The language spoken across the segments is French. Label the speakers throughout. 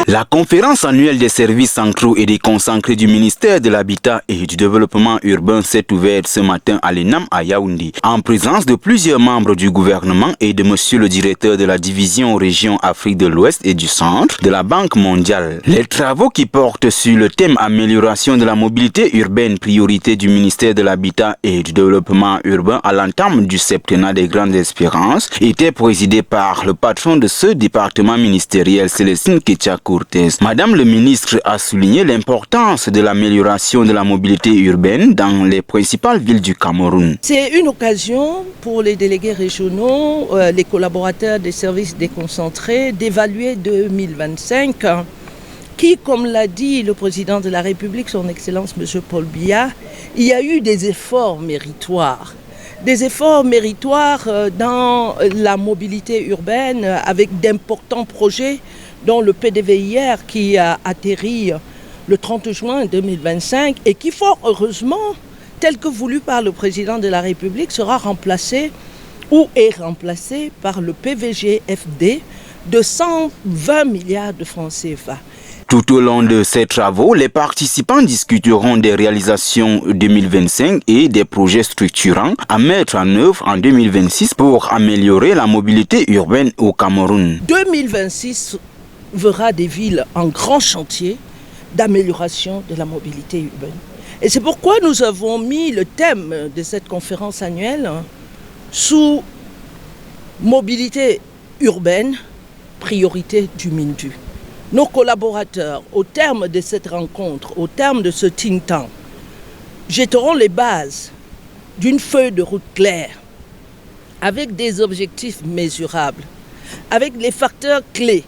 Speaker 1: La conférence annuelle des services centraux et déconcentrés du ministère de l'Habitat et du Développement urbain s'est ouverte ce matin à l'ENAM à Yaoundé, en présence de plusieurs membres du gouvernement et de monsieur le directeur de la division région Afrique de l'Ouest et du Centre de la Banque mondiale. Les travaux qui portent sur le thème amélioration de la mobilité urbaine, priorité du ministère de l'Habitat et du Développement urbain à l'entame du septennat des Grandes Espérances, étaient présidés par le patron de ce département ministériel, Célestine Ketcha-Cortez. Madame le ministre a souligné l'importance de l'amélioration de la mobilité urbaine dans les principales villes du Cameroun.
Speaker 2: C'est une occasion pour les délégués régionaux, les collaborateurs des services déconcentrés d'évaluer 2025 qui, comme l'a dit le président de la République, son Excellence M. Paul Biya, il y a eu des efforts méritoires. Des efforts méritoires dans la mobilité urbaine avec d'importants projets dont le PDVIR qui a atterri le 30 juin 2025 et qui, fort heureusement, tel que voulu par le président de la République, sera remplacé ou est remplacé par le PVGFD de 120 milliards de francs CFA.
Speaker 1: Tout au long de ces travaux, les participants discuteront des réalisations 2025 et des projets structurants à mettre en œuvre en 2026 pour améliorer la mobilité urbaine au Cameroun.
Speaker 2: 2026 verra des villes en grand chantier d'amélioration de la mobilité urbaine. Et c'est pourquoi nous avons mis le thème de cette conférence annuelle sous mobilité urbaine, priorité du MINDU. Nos collaborateurs, au terme de cette rencontre, au terme de ce think tank, jetteront les bases d'une feuille de route claire, avec des objectifs mesurables, avec les facteurs clés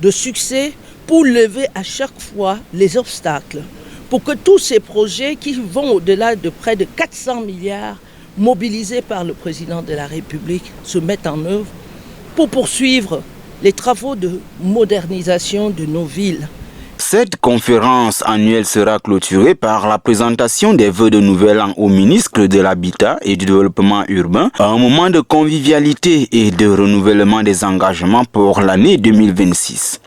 Speaker 2: de succès pour lever à chaque fois les obstacles, pour que tous ces projets qui vont au-delà de près de 400 milliards mobilisés par le président de la République se mettent en œuvre pour poursuivre les travaux de modernisation de nos villes.
Speaker 1: Cette conférence annuelle sera clôturée par la présentation des vœux de nouvel an au ministre de l'Habitat et du Développement urbain, à un moment de convivialité et de renouvellement des engagements pour l'année 2026.